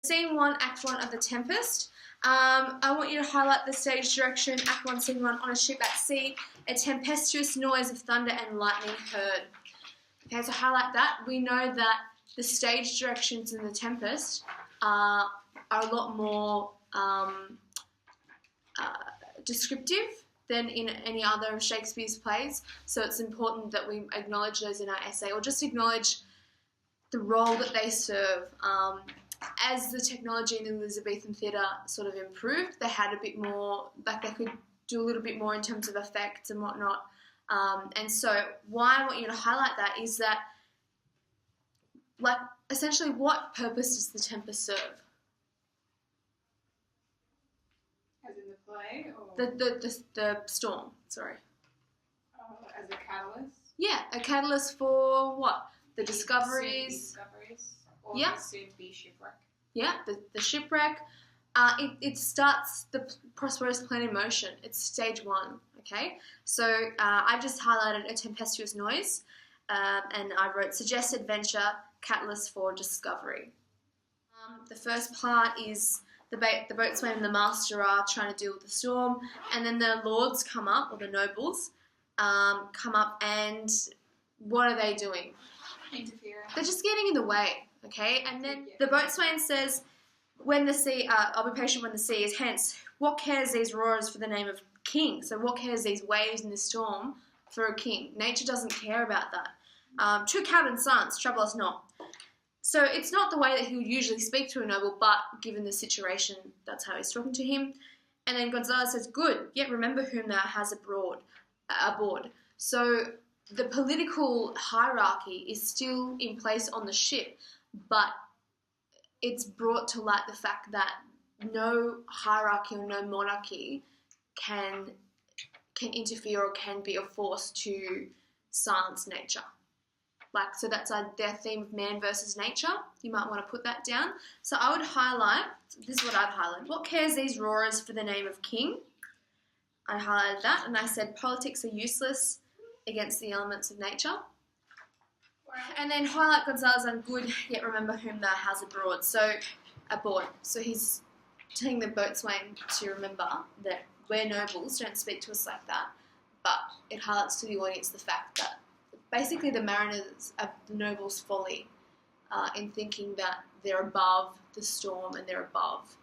Scene 1, Act 1 of The Tempest. I want you to highlight the stage direction, Act 1, Scene 1, on a ship at sea, a tempestuous noise of thunder and lightning heard. Okay, so highlight that. We know that the stage directions in The Tempest are a lot more descriptive than in any other of Shakespeare's plays, so it's important that we acknowledge those in our essay, or just acknowledge the role that they serve. As the technology in the Elizabethan theatre sort of improved, they had a bit more, like they could do a little bit more in terms of effects and whatnot. And so why I want you to highlight that is that, like, essentially what purpose does the Tempest serve? As in the play? Or? The storm, sorry. As a catalyst? Yeah, a catalyst for what? The discoveries. Or the soon-to-be shipwreck. Yeah, the shipwreck. It starts the Prospero's plan in motion. It's stage 1, okay? So I've just highlighted a tempestuous noise, and I wrote suggest adventure, catalyst for discovery. The first part is the boatswain and the master are trying to deal with the storm, and then the lords come up, or the nobles, come up, and what are they doing? Interfering. They're just getting in the way, okay? And then the boatswain says, when the sea, I'll be patient when the sea is hence. What cares these roars for the name of king? So what cares these waves in the storm for a king? Nature doesn't care about that. True cabin sons, trouble us not. So it's not the way that he would usually speak to a noble, but given the situation, that's how he's talking to him. And then Gonzalez says, good, yet remember whom thou hast aboard. So the political hierarchy is still in place on the ship, but it's brought to light the fact that no hierarchy or no monarchy can interfere or can be a force to silence nature. Like, so that's their theme of man versus nature. You might want to put that down. So I would highlight, this is what I've highlighted. What cares these roarers for the name of king? I highlighted that, and I said politics are useless against the elements of nature. And then highlight Gonzalez and good, yet remember whom thou hast aboard. So he's telling the boatswain to remember that we're nobles, don't speak to us like that. But it highlights to the audience the fact that basically the mariners are the nobles' folly in thinking that they're above the storm and they're above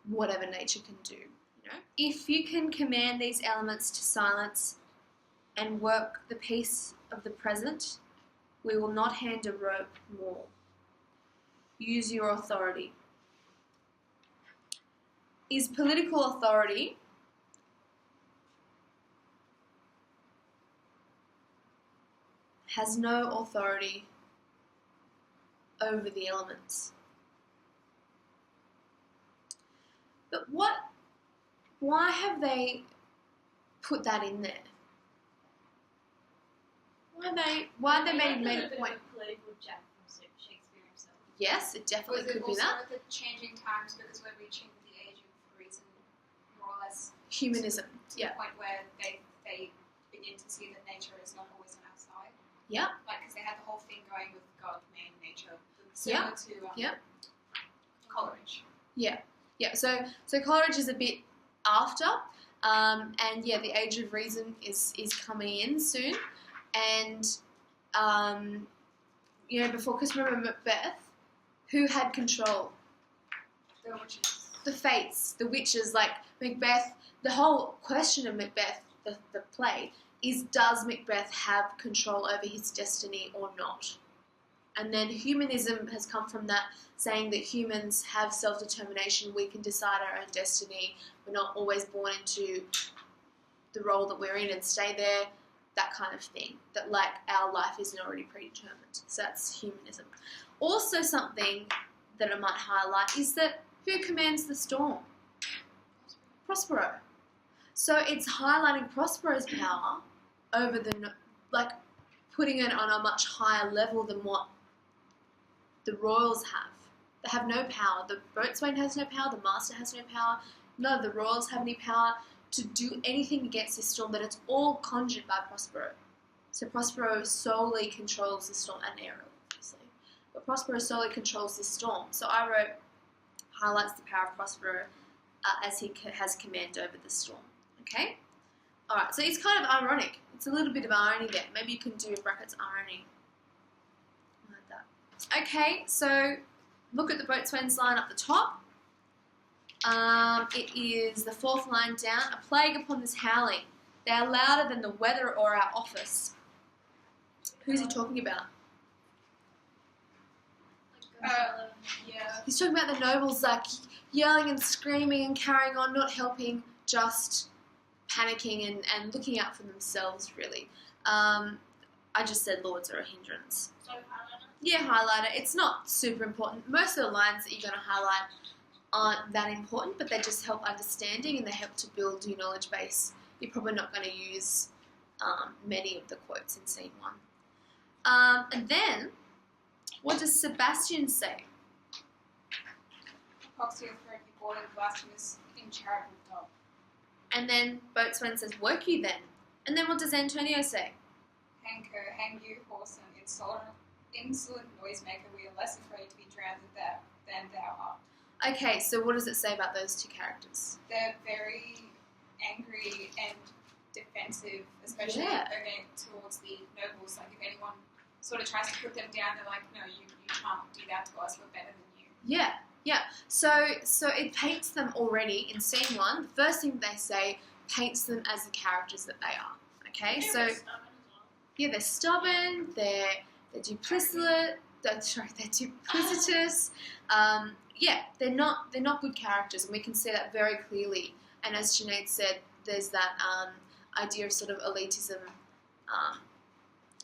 whatever nature can do. You know? If you can command these elements to silence and work the peace of the present, we will not hand a rope more. Use your authority. Is political authority has no authority over the elements. But why have they put that in there? Why have they made a point? Political jack from Shakespeare himself. Yes, it definitely could be that. Was it also the changing times because we're reaching the age of reason, more or less? Humanism, to the point where they begin to see that nature is not always on our side. Yeah. Like, because they had the whole thing going with God, man, nature, Yeah. similar to Coleridge. Yeah. So Coleridge is a bit after, and yeah, the age of reason is coming in soon. And, before, because remember Macbeth, who had control? The witches. The fates, the witches, like Macbeth. The whole question of Macbeth, the play, is does Macbeth have control over his destiny or not? And then humanism has come from that, saying that humans have self-determination, we can decide our own destiny, we're not always born into the role that we're in and stay there. That kind of thing, that like our life isn't already predetermined. So that's humanism. Also something that I might highlight is that who commands the storm? Prospero. So it's highlighting Prospero's power over putting it on a much higher level than what the royals have. They have no power. The boatswain has no power, the master has no power, none of the royals have any power to do anything against this storm, that it's all conjured by Prospero. So Prospero solely controls the storm, and Ariel, obviously. But Prospero solely controls this storm. So I wrote, highlights the power of Prospero as he has command over the storm. Okay? Alright, so it's kind of ironic. It's a little bit of irony there. Maybe you can do in brackets irony. Like that. Okay, so look at the boatswain's line up the top. It is the fourth line down. A plague upon this howling. They are louder than the weather or our office. Who's he talking about? Yeah. He's talking about the nobles like yelling and screaming and carrying on, not helping, just panicking and looking out for themselves, really. I just said lords are a hindrance. So highlighter. Yeah, highlighter. It's not super important. Most of the lines that you're going to highlight aren't that important, but they just help understanding and they help to build your knowledge base. You're probably not going to use many of the quotes in scene 1. And then, what does Sebastian say? Epoxy authority board and blasphemous in charitable dog. And then Boatswain says, work you then. And then what does Antonio say? Hang you, whoreson, insolent noisemaker, we are less afraid to be drowned than thou art. Okay, so what does it say about those two characters? They're very angry and defensive, especially towards the nobles. Like, if anyone sort of tries to put them down, they're like, no, you can't do that to us, we're better than you. Yeah. So it paints them already in scene 1. The first thing they say paints them as the characters that they are. Okay, so yeah, they're stubborn. They're duplicitous. They're duplicitous. Yeah, they're not good characters, and we can see that very clearly. And as Sinead said, there's that idea of sort of elitism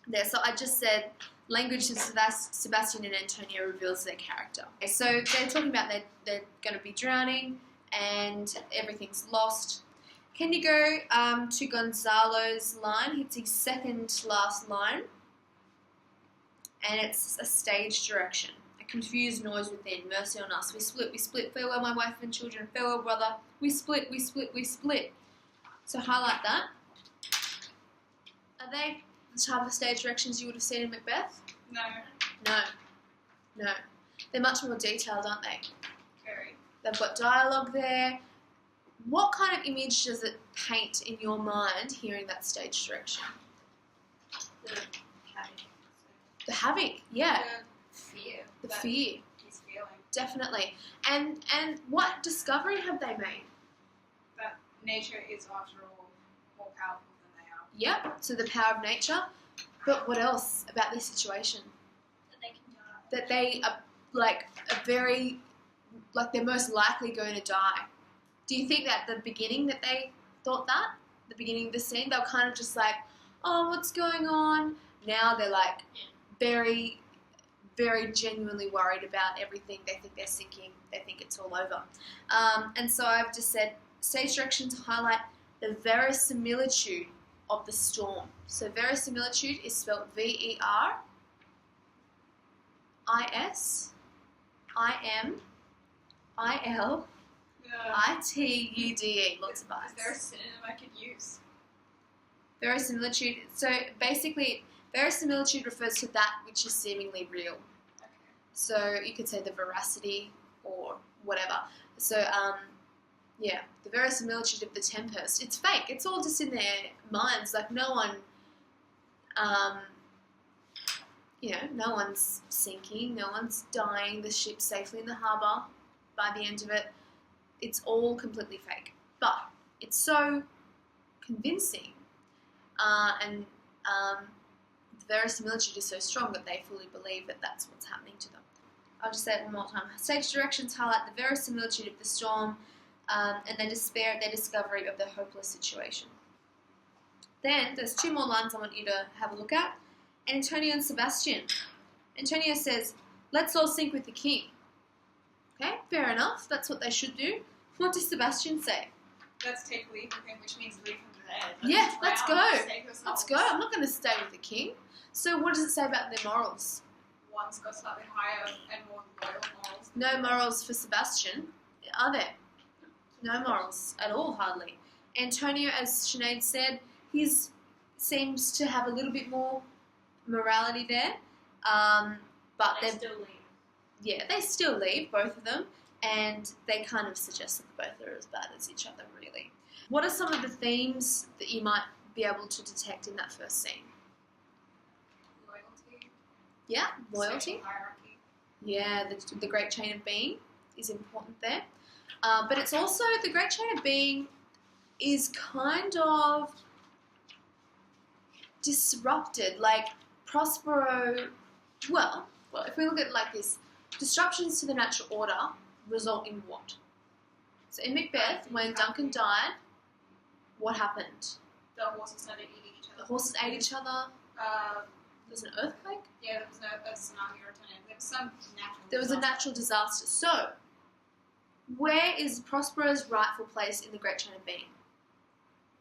there. So I just said language of Sebastian and Antonio reveals their character. Okay, so they're talking about they're going to be drowning and everything's lost. Can you go to Gonzalo's line? It's his second last line. And it's a stage direction. A confused noise within. Mercy on us. We split. Farewell, my wife and children. Farewell, brother. We split. So highlight that. Are they the type of stage directions you would have seen in Macbeth? No. They're much more detailed, aren't they? Very. They've got dialogue there. What kind of image does it paint in your mind hearing that stage direction? The havoc, yeah. The fear. The fear. He's feeling. Definitely. And what discovery have they made? That nature is, after all, more powerful than they are. Yep, so the power of nature. But what else about this situation? That they can die. That they are they're most likely going to die. Do you think that at the beginning that they thought that? The beginning of the scene, they were kind of just like, oh, what's going on? Now they're like very, very genuinely worried about everything. They think they're sinking. They think it's all over. And so I've just said stage direction to highlight the verisimilitude of the storm. So verisimilitude is spelled VERISIMILITUDE. Lots of I's. Is there a synonym I could use? Verisimilitude. So basically, verisimilitude refers to that which is seemingly real. Okay. So you could say the veracity or whatever. So the verisimilitude of the Tempest. It's fake. It's all just in their minds. Like no one, no one's sinking. No one's dying. The ship's safely in the harbour. By the end of it, it's all completely fake. But it's so convincing, and the verisimilitude is so strong that they fully believe that that's what's happening to them. I'll just say it one more time. Stage directions highlight the verisimilitude of the storm and their despair at their discovery of their hopeless situation. Then there's 2 more lines I want you to have a look at. Antonio and Sebastian. Antonio says, let's all sink with the king. Okay, fair enough. That's what they should do. What does Sebastian say? Let's take leave of him, which means leave him there. Yeah, let's go. Let's go. I'm not going to stay with the king. So what does it say about their morals? One's got slightly higher and more loyal morals. No morals for Sebastian, are there? No morals at all, hardly. Antonio, as Sinead said, he seems to have a little bit more morality there. But They still leave. yeah, they still leave, both of them. and they kind of suggest that both are as bad as each other, really. What are some of the themes that you might be able to detect in that first scene? Loyalty. Yeah, loyalty. Social hierarchy. Yeah, the great chain of being is important there. But it's also, the great chain of being is kind of disrupted. Like, Prospero, well, if we look at it like this, disruptions to the natural order result in what? So in Macbeth, when Duncan died, what happened? The horses started eating each The other. horses ate each other. There was an earthquake. Yeah, there was a tsunami or a tornado. There was some natural. There was a natural disaster. So, where is Prospero's rightful place in the Great Chain of Being?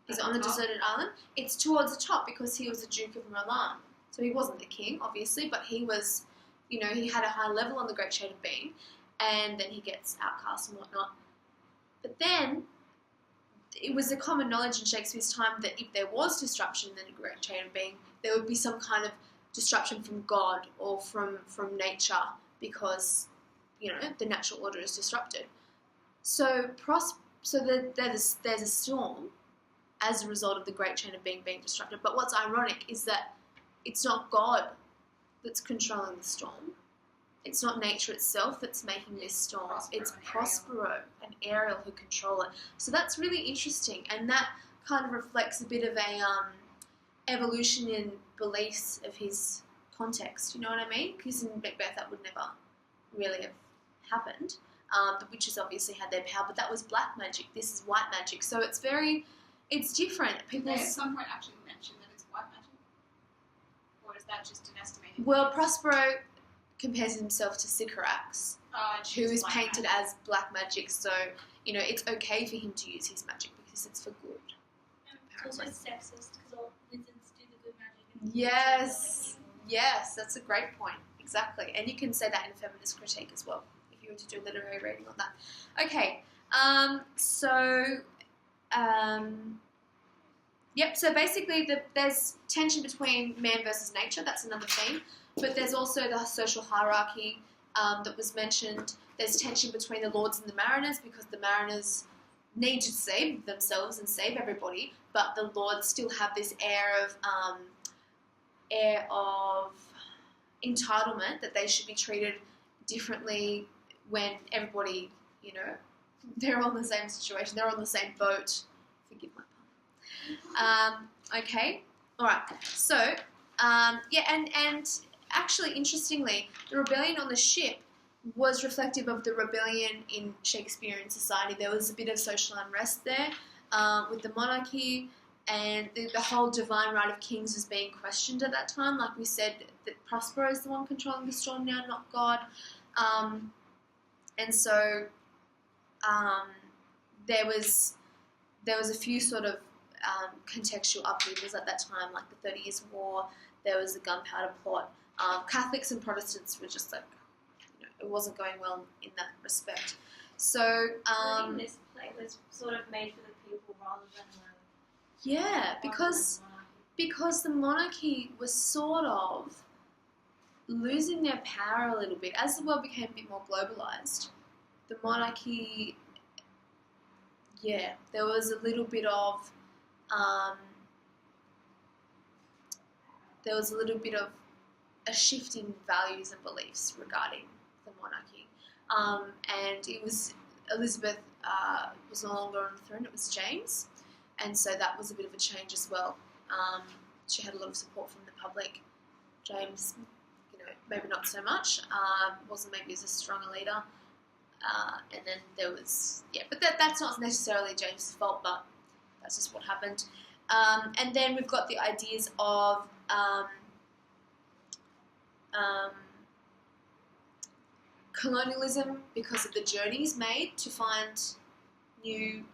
Is it on the deserted island? It's towards the top because he was the Duke of Milan. So he wasn't the king, obviously, but he was, he had a high level on the Great Chain of Being, and then he gets outcast and whatnot. But then, it was a common knowledge in Shakespeare's time that if there was disruption in the Great Chain of Being, there would be some kind of disruption from God or from nature because, the natural order is disrupted. So there's a storm as a result of the Great Chain of Being disrupted. But what's ironic is that it's not God that's controlling the storm. It's not nature itself that's making this storm. It's Prospero and Ariel who control it. So that's really interesting, and that kind of reflects a bit of a evolution in beliefs of his context. You know what I mean? Because in Macbeth that would never really have happened. The witches obviously had their power, but that was black magic. This is white magic. So it's different. They at some point actually mention that it's white magic, or is that just an estimated? Well, Prospero compares himself to Sycorax, who is black painted magic. as black magic. So it's okay for him to use his magic because it's for good. And it's also sexist because all wizards do the good magic. And Yes, that's a great point. Exactly, and you can say that in feminist critique as well if you were to do a literary reading on that. Okay, So basically, there's tension between man versus nature. That's another theme. But there's also the social hierarchy that was mentioned. There's tension between the lords and the mariners because the mariners need to save themselves and save everybody, but the lords still have this air of entitlement that they should be treated differently when everybody, they're all in the same situation. They're on the same boat. Forgive my pun. Okay, all right. So, and actually, interestingly, the rebellion on the ship was reflective of the rebellion in Shakespearean society. There was a bit of social unrest there with the monarchy, and the whole divine right of kings was being questioned at that time. Like we said, that Prospero is the one controlling the storm now, not God. And so there was a few sort of contextual upheavals at that time, like the 30 Years' War. There was the gunpowder plot. Catholics and Protestants were just like, it wasn't going well in that respect. So this play was sort of made for the people rather than because the monarchy was sort of losing their power a little bit as the world became a bit more globalized. The monarchy, there was a little bit of a shift in values and beliefs regarding the monarchy, and it was Elizabeth was no longer on the throne. It was James, and so that was a bit of a change as well. She had a lot of support from the public. James, maybe not so much. Wasn't maybe as strong a leader. And then there was but that's not necessarily James' fault, but that's just what happened. And then we've got the ideas of colonialism because of the journeys made to find new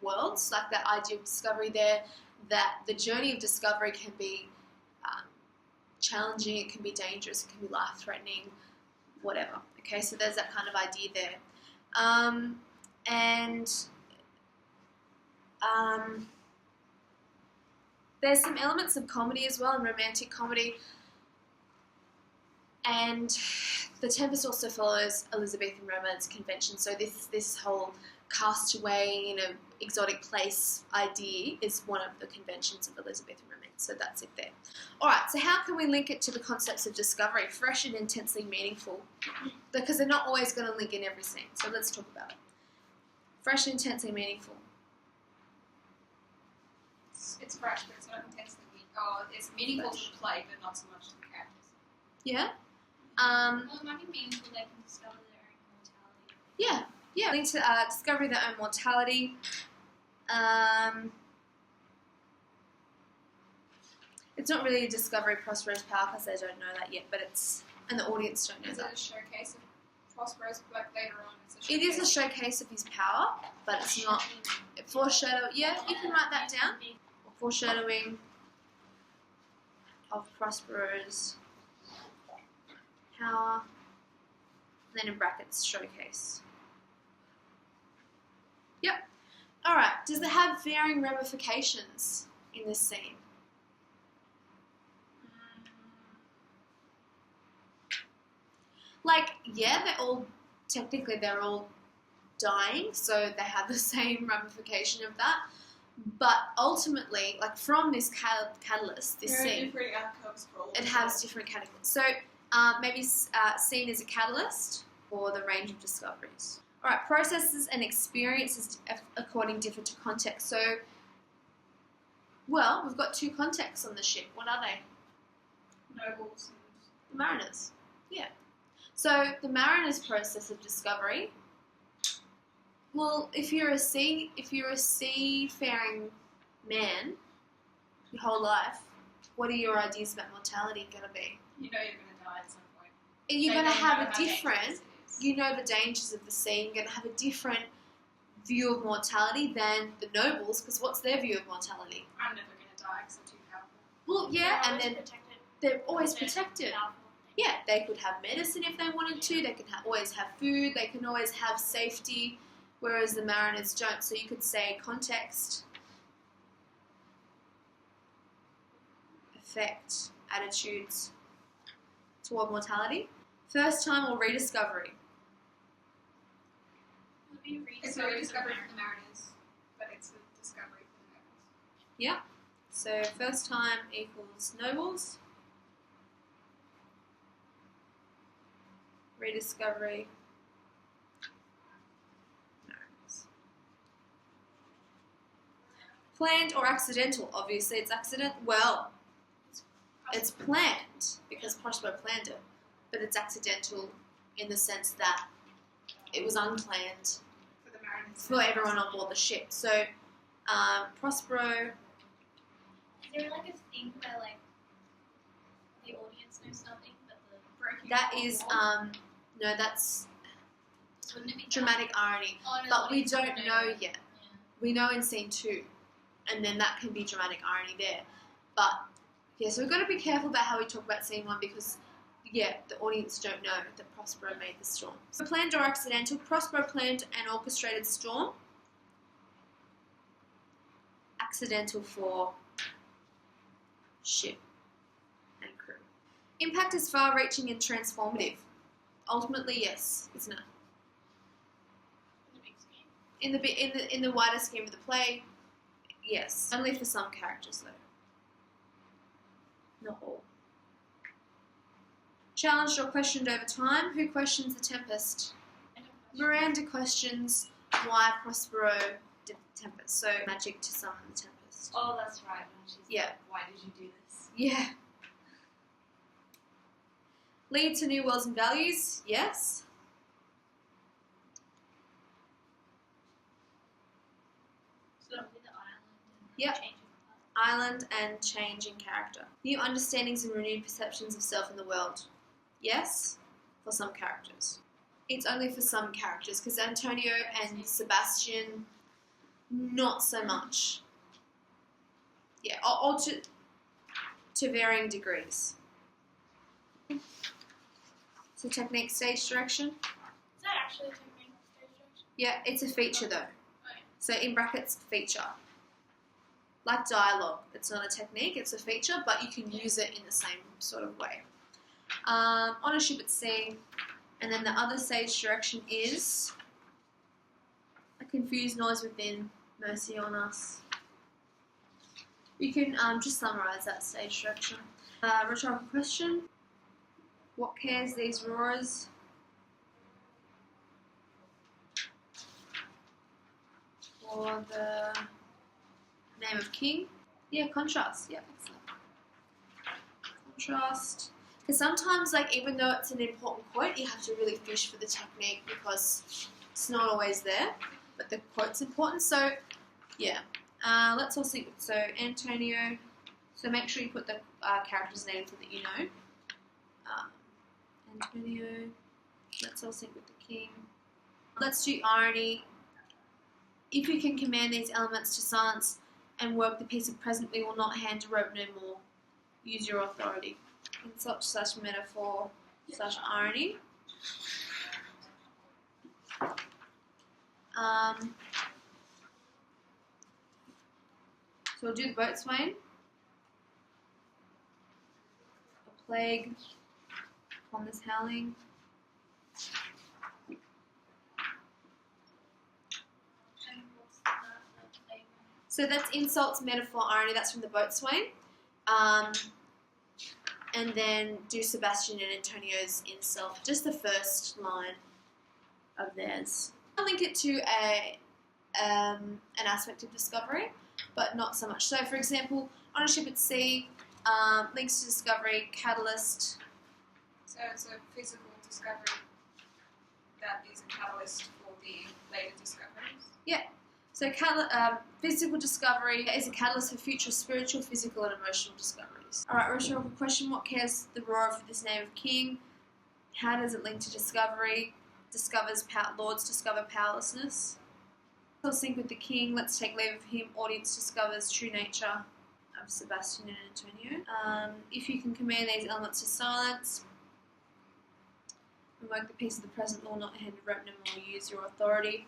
worlds, like that idea of discovery there, that the journey of discovery can be challenging, it can be dangerous, it can be life-threatening, whatever. Okay, so there's that kind of idea there. There's some elements of comedy as well, and romantic comedy. And the Tempest also follows Elizabethan romance convention. So this whole castaway in an exotic place idea is one of the conventions of Elizabethan romance. So that's it there. All right. So how can we link it to the concepts of discovery, fresh and intensely meaningful? Because they're not always going to link in every scene. So let's talk about it. Fresh and intensely meaningful. It's fresh, but it's not intensely meaningful. Oh, it's meaningful to the play, but not so much to the characters. Yeah. Well, it might be meaningful they can discover their own mortality. Yeah. Link to discovery of their own mortality. It's not really a discovery of Prospero's power because they don't know that yet, but and the audience don't know Is that. it a showcase of Prospero's, like later on? It is a showcase of his power, but it's not foreshadow. Yeah, you can write that down. Foreshadowing of Prospero's power. And then in brackets, showcase. Yep. Alright, does it have varying ramifications in this scene? Like, yeah, they're all dying, so they have the same ramification of that. But ultimately, like from this catalyst, this There are scene, different outcomes for all of it them. has different categories. So maybe seen as a catalyst for the range of discoveries. All right, processes and experiences according differ to context. So, well, we've got two contexts on the ship. What are they? Nobles The mariners. Yeah. So the mariners' process of discovery. Well, if you're a seafaring man, your whole life, what are your ideas about mortality going to be? you know you're going to die at some point. And you're They going to know have how a different. dangerous it is. You know the dangers of the sea. You're going to have a different view of mortality than the nobles, because what's their view of mortality? I'm never going to die because I'm too powerful. Well, yeah, They're and then always protected. they're always They're protected. powerful. Yeah, they could have medicine if they wanted to. They can always have food. They can always have safety, whereas the mariners don't. So you could say context, affect, attitudes toward mortality. First time or rediscovery. Would be It's a rediscovery for the mariners, but it's a discovery for the nobles. Yeah. So first time equals nobles. Rediscovery. Mariners. Planned or accidental? Obviously, it's accident. Well, it's planned because Prospero planned it, but it's accidental in the sense that it was unplanned For the mariners. for everyone on board the ship. So, Prospero. Is there like a thing where like the audience knows something, but the Breaking That the is, fourth wall. no, that's wouldn't it be dramatic irony. Oh, no, But the we audience don't would know yet. Yeah. We know in scene 2, and then that can be dramatic irony there. But yeah, so we've got to be careful about how we talk about scene 1 because yeah, the audience don't know that Prospero made the storm. So planned or accidental, Prospero planned an orchestrated storm. Accidental for ship and crew. Impact is far-reaching and transformative. Ultimately, yes, isn't it? In the big scheme. In the wider scheme of the play, yes. Only for some characters though. Not all. Challenged or questioned over time. Who questions the Tempest? Miranda questions why Prospero did the Tempest. So magic to summon the Tempest. Oh, that's right. When she's Yeah. like, why did you do this? Yeah. Lead to new worlds and values. Yes. So that would be the island and Yep. change of the Island and change in character. New understandings and renewed perceptions of self in the world. Yes, for some characters. It's only for some characters because Antonio and Sebastian, not so much. Yeah, or to varying degrees. So technique, stage direction. Is that actually a technique of stage direction? Yeah, it's a feature though. Okay. So in brackets, feature. Like dialogue, it's not a technique, it's a feature, but you can use it in the same sort of way. Ownership at sea. And then the other sage direction is a confused noise within, mercy on us. You can just summarise that sage direction. Rhetorical question. What cares these roarers? For the name of king? Yeah, contrast. Yeah, excellent. Contrast. Because sometimes, like, even though it's an important quote, you have to really fish for the technique because it's not always there, but the quote's important. So, yeah. Let's all see. So, Antonio. So, make sure you put the character's name so that you know. Antonio. Let's all sync with the king. Let's do irony. If you can command these elements to silence and work the piece of present, we will not hand a rope no more. Use your authority. Insult / metaphor / irony. So we'll do the boatswain. A plague upon this howling. And what's the plague one? So that's insults, metaphor, irony. That's from the boatswain. And then do Sebastian and Antonio's insult. Just the first line of theirs. I'll link it to an aspect of discovery, but not so much. So, for example, ownership at sea, links to discovery, catalyst. So it's a physical discovery that is a catalyst for the later discoveries. So, physical discovery is a catalyst for future spiritual, physical, and emotional discoveries. Alright, rhetorical question. What cares the roar for this name of king? How does it link to discovery? Lords discover powerlessness. I'll sync with the king. Let's take leave of him. Audience discovers true nature of Sebastian and Antonio. If you can command these elements to silence, and work the piece of the present law, not hand a rope no more, use your authority.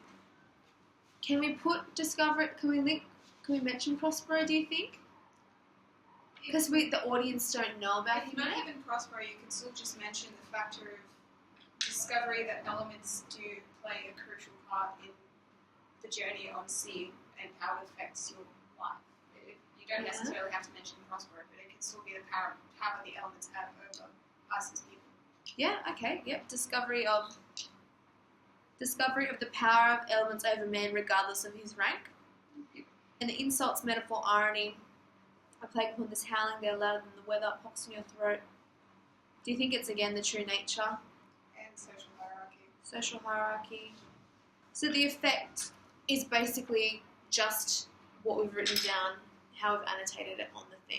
Can we put discover? Can we mention Prospero? Do you think? Because the audience don't know about If him not yet. even Prospero, you can still just mention the factor of discovery that elements do play a crucial part in the journey on sea and how it affects your life. You don't necessarily have to mention Prospero, but it can still be the power the elements have over us as people. Yeah. Okay. Yep. Discovery of the power of elements over man, regardless of his rank. And the insults, metaphor, irony. A plague upon this howling, they're louder than the weather, pox in your throat. Do you think it's again the true nature? And social hierarchy. Social hierarchy. So the effect is basically just what we've written down, how we've annotated it on the thing.